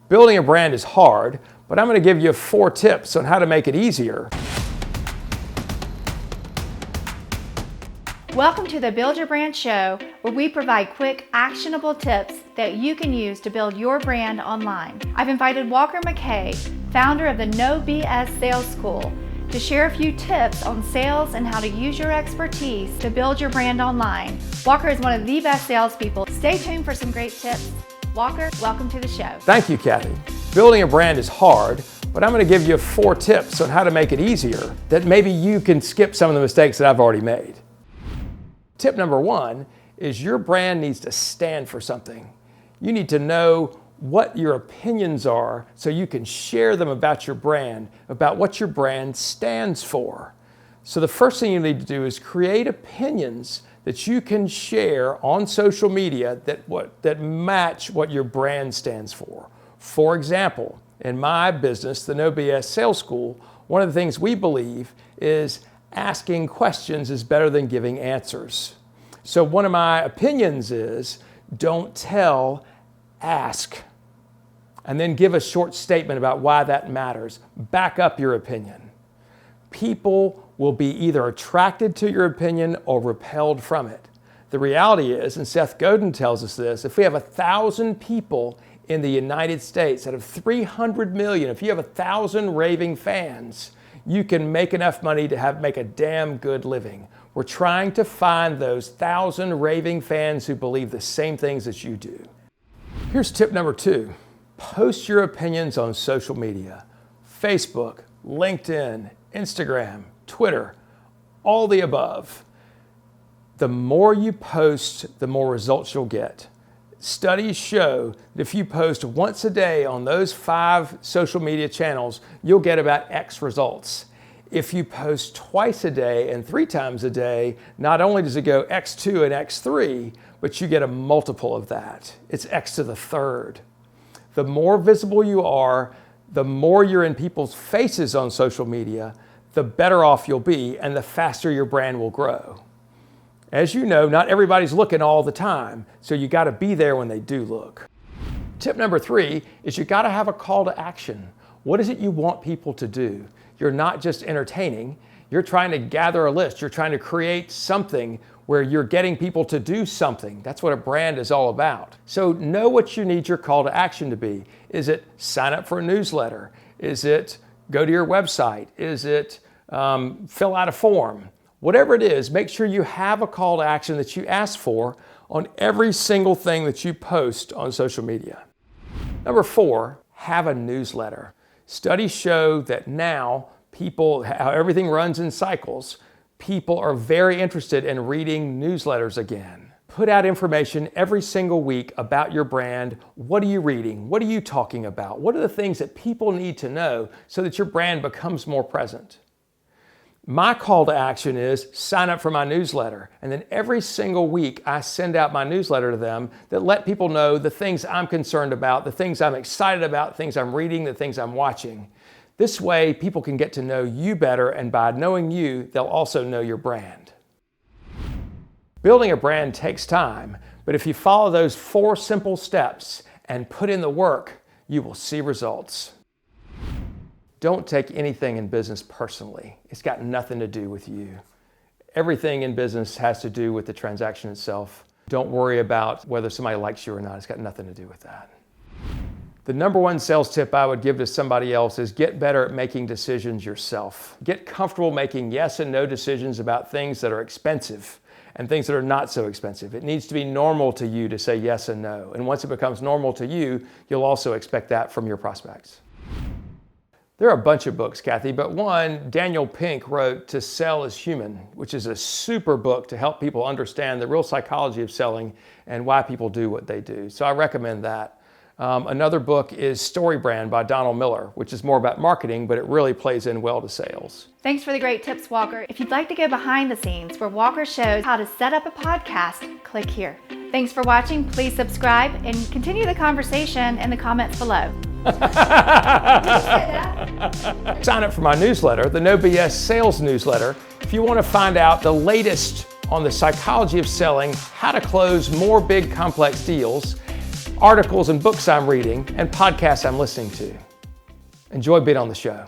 Building a brand is hard, but I'm going to give you 4 tips on how to make it easier. Welcome to the Build Your Brand Show, where we provide quick, actionable tips that you can use to build your brand online. I've invited Walker McKay, founder of the No B.S. Sales School, to share a few tips on sales and how to use your expertise to build your brand online. Walker is one of the best salespeople. Stay tuned for some great tips. Walker, welcome to the show. Thank you, Kathy. Building a brand is hard, but I'm going to give you 4 tips on how to make it easier that maybe you can skip some of the mistakes that I've already made. Tip number 1 is your brand needs to stand for something. You need to know what your opinions are so you can share them about your brand, about what your brand stands for. So the first thing you need to do is create opinions that you can share on social media that match what your brand stands for. For example, in my business, the No B.S. Sales School, one of the things we believe is asking questions is better than giving answers. So one of my opinions is don't tell, ask. And then give a short statement about why that matters. Back up your opinion. People will be either attracted to your opinion or repelled from it. The reality is, and Seth Godin tells us this, if we have 1,000 people in the United States out of 300 million, if you have 1,000 raving fans, you can make enough money to make a damn good living. We're trying to find those 1,000 raving fans who believe the same things as you do. Here's tip number 2. Post your opinions on social media. Facebook, LinkedIn, Instagram, Twitter, all the above. The more you post, the more results you'll get. Studies show that if you post once a day on those 5 social media channels, you'll get about X results. If you post twice a day and 3 times a day, not only does it go X2 and X3, but you get a multiple of that. It's X to the 3rd. The more visible you are, the more you're in people's faces on social media, the better off you'll be and the faster your brand will grow. As you know, not everybody's looking all the time, so you got to be there when they do look. Tip number 3 is you got to have a call to action. What is it you want people to do? You're not just entertaining, you're trying to gather a list, you're trying to create something where you're getting people to do something. That's what a brand is all about. So know what you need your call to action to be. Is it sign up for a newsletter? Is it go to your website? Is it fill out a form? Whatever it is, make sure you have a call to action that you ask for on every single thing that you post on social media. Number 4, have a newsletter. Studies show that now how everything runs in cycles, people are very interested in reading newsletters again. Put out information every single week about your brand. What are you reading? What are you talking about? What are the things that people need to know so that your brand becomes more present? My call to action is sign up for my newsletter. And then every single week I send out my newsletter to them that let people know the things I'm concerned about, the things I'm excited about, the things I'm reading, the things I'm watching. This way people can get to know you better, and by knowing you, they'll also know your brand. Building a brand takes time, but if you follow those 4 simple steps and put in the work, you will see results. Don't take anything in business personally. It's got nothing to do with you. Everything in business has to do with the transaction itself. Don't worry about whether somebody likes you or not. It's got nothing to do with that. The number 1 sales tip I would give to somebody else is get better at making decisions yourself. Get comfortable making yes and no decisions about things that are expensive and things that are not so expensive. It needs to be normal to you to say yes and no. And once it becomes normal to you, you'll also expect that from your prospects. There are a bunch of books, Kathy, but one Daniel Pink wrote, To Sell is Human, which is a super book to help people understand the real psychology of selling and why people do what they do. So I recommend that. Another book is Story Brand by Donald Miller, which is more about marketing, but it really plays in well to sales. Thanks for the great tips, Walker. If you'd like to go behind the scenes where Walker shows how to set up a podcast, click here. Thanks for watching. Please subscribe and continue the conversation in the comments below. Sign up for my newsletter, the No B.S. Sales Newsletter, if you want to find out the latest on the psychology of selling, how to close more big complex deals, articles and books I'm reading, and podcasts I'm listening to. Enjoy being on the show.